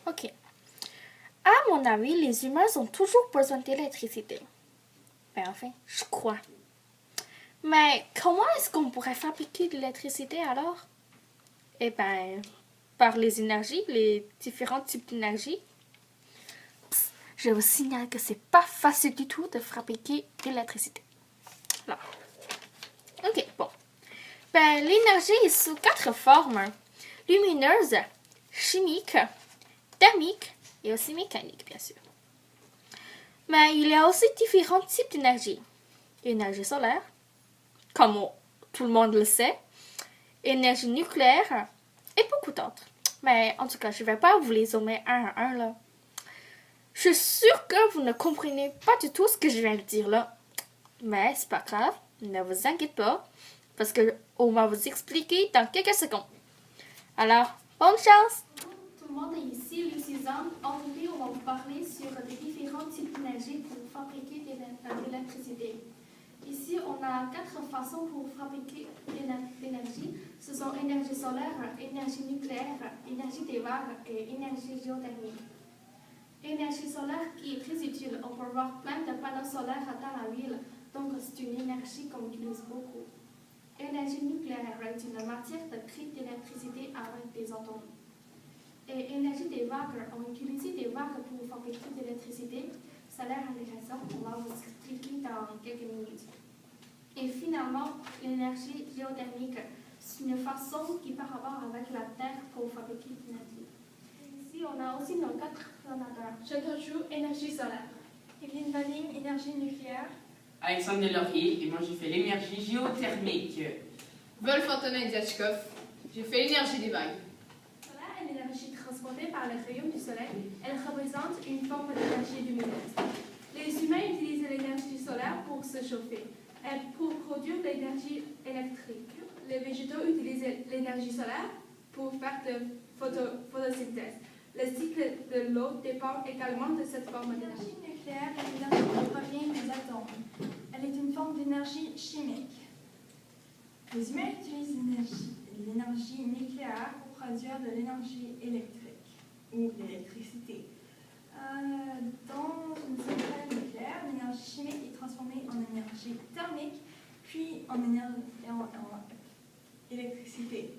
Ok. À mon avis, les humains ont toujours besoin d'électricité. Ben enfin, je crois. Mais comment est-ce qu'on pourrait fabriquer de l'électricité alors? Eh ben, par les énergies, les différents types d'énergie. Je vous signale que c'est pas facile du tout de fabriquer de l'électricité. Là. Ok, bon. Ben, l'énergie est sous 4 formes. Lumineuse, chimique, thermique et aussi mécanique, bien sûr. Mais il y a aussi différents types d'énergie. Énergie solaire, comme tout le monde le sait, énergie nucléaire et beaucoup d'autres. Mais en tout cas, je ne vais pas vous les nommer un à un là. Je suis sûre que vous ne comprenez pas du tout ce que je viens de dire là. Mais c'est pas grave, ne vous inquiétez pas, parce qu'on va vous expliquer dans quelques secondes. Alors, bonne chance! Tout le monde est ici, Lucie-Zan. Aujourd'hui, on va vous parler sur les différents types d'énergie pour fabriquer de l'électricité. Ici, on a 4 façons pour fabriquer l'énergie. Ce sont énergie solaire, énergie nucléaire, énergie des vagues et énergie géothermique. Énergie solaire qui est très utile. On peut voir plein de panneaux solaires dans la ville, donc c'est une énergie qu'on utilise beaucoup. Énergie nucléaire est une matière de créer de l'électricité avec des atomes. Et énergie des vagues, on utilise des vagues pour fabriquer de l'électricité. Ça a l'air intéressant, on va vous expliquer dans quelques minutes. Et finalement, l'énergie géothermique, c'est une façon qui par rapport avec la Terre pour fabriquer de l'énergie. Ici, on a aussi nos 4 donateurs. Châteauchou, énergie solaire. Evelyne Valling, énergie nucléaire. Alexandre Delaurier, et moi j'ai fait l'énergie géothermique. Wolf Antonin Diachkov, j'ai fait l'énergie des vagues. Solaire est l'énergie transportée par les rayons du soleil. Elle représente une forme d'énergie lumineuse. Les humains utilisent l'énergie solaire pour se chauffer et pour produire de l'énergie électrique. Les végétaux utilisent l'énergie solaire pour faire de photosynthèse. Le cycle de l'eau dépend également de cette forme d'énergie. L'énergie nucléaire est l'énergie qui provient des atomes. Elle est une forme d'énergie chimique. Les humains utilisent l'énergie nucléaire pour produire de l'énergie électrique ou l'électricité. Dans une centrale nucléaire, l'énergie chimique est transformée en énergie thermique, puis en électricité.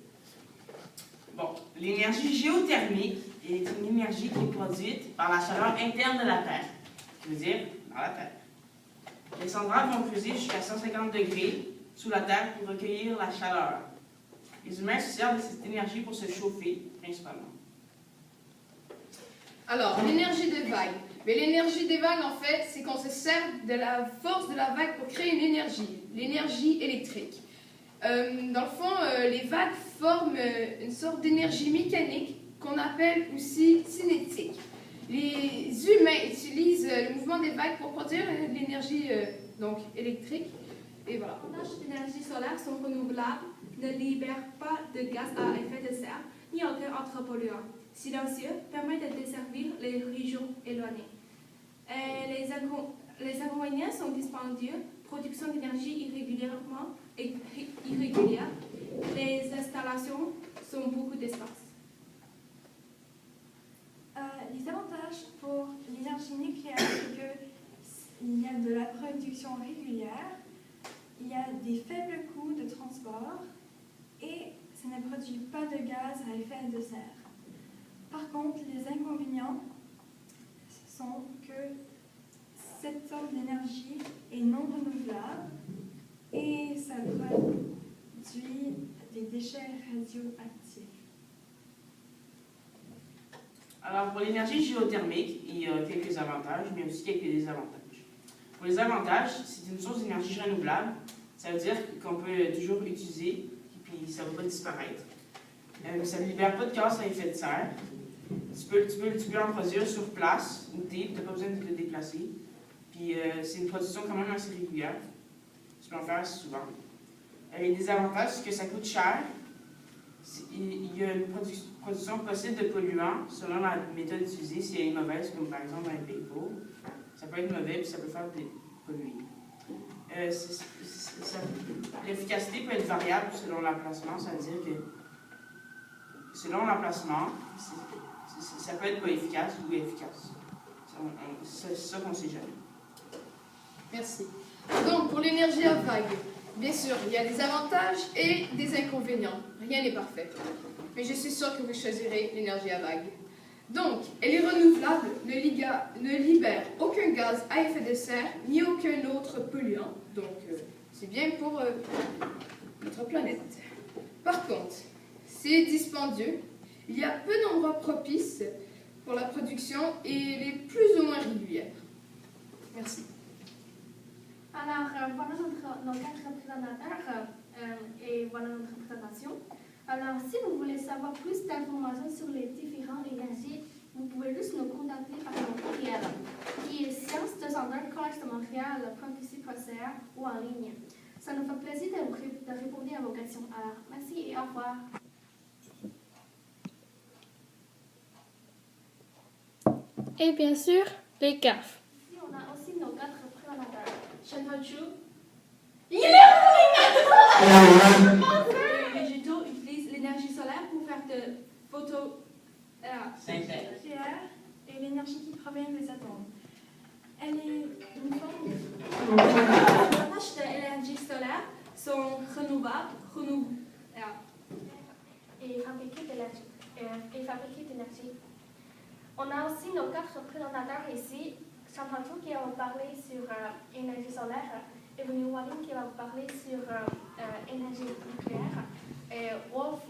Bon, l'énergie géothermique est une énergie qui est produite par la chaleur interne de la Terre, qui veut dire dans la Terre. Les centrales vont creuser jusqu'à 150 degrés sous la Terre pour recueillir la chaleur. Les humains se servent de cette énergie pour se chauffer, principalement. Alors, l'énergie des vagues. Mais l'énergie des vagues, en fait, c'est qu'on se sert de la force de la vague pour créer une énergie, l'énergie électrique. Dans le fond, les vagues forment une sorte d'énergie mécanique qu'on appelle aussi cinétique. Les humains utilisent le mouvement des vagues pour produire l'énergie électrique. Et voilà. Les avantages d'énergie solaire sont renouvelables, ne libèrent pas de gaz à effet de serre, ni aucun autre polluant. Silencieux, permet de desservir les régions éloignées. Les inconvénients sont dispendieux, production d'énergie irrégulière. Les installations sont beaucoup d'espace. Les avantages pour l'énergie nucléaire, c'est qu'il y a de la production régulière, il y a des faibles coûts de transport et ça ne produit pas de gaz à effet de serre. Par contre, les inconvénients sont que cette sorte d'énergie est non renouvelable et ça produit des déchets radioactifs. Alors, pour l'énergie géothermique, il y a quelques avantages, mais aussi quelques désavantages. Pour les avantages, c'est une source d'énergie renouvelable. Ça veut dire qu'on peut toujours l'utiliser, et puis ça ne va pas disparaître. Ça ne libère pas de gaz à effet de serre. Tu peux en produire sur place, où tu n'as pas besoin de te déplacer. Puis c'est une production quand même assez régulière. Tu peux en faire assez souvent. Les désavantages, c'est que ça coûte cher. Il y a une production possible de polluants selon la méthode utilisée. Si elle est mauvaise, comme par exemple un PayPal, ça peut être mauvais et ça peut faire polluer. L'efficacité peut être variable selon l'emplacement. Ça veut dire que selon l'emplacement, ça peut être pas efficace ou efficace. C'est ça qu'on ne sait jamais. Merci. Donc, pour l'énergie à vague, bien sûr, il y a des avantages et des inconvénients. Rien n'est parfait. Mais je suis sûre que vous choisirez l'énergie à vague. Donc, elle est renouvelable, ne libère aucun gaz à effet de serre, ni aucun autre polluant. Donc, c'est bien pour notre planète. Par contre, c'est dispendieux. Il y a peu d'endroits propices pour la production et elle est plus ou moins régulière. Merci. Alors, voilà nos 4 présentateurs et voilà notre présentation. Alors, si vous voulez savoir plus d'informations sur les différentes énergies, vous pouvez juste nous contacter par notre courriel, qui est sciences-de-Montréal.qc.ca ou en ligne. Ça nous fait plaisir de répondre à vos questions. Alors, merci et au revoir. Et bien sûr, les gaffes. Ici, on a aussi nos 4 présentateurs. Shen Chu. Les végétaux utilisent l'énergie solaire pour faire de Synthèse. et l'énergie qui provient des atomes. Elle est une forme Les avantages de l'énergie solaire sont renouvelables et fabriquer de l'énergie. On a aussi nos 4 présentateurs ici. Chantal Chou qui va vous parler sur énergie solaire, Evelyne Walling qui va vous parler sur énergie nucléaire et Wolf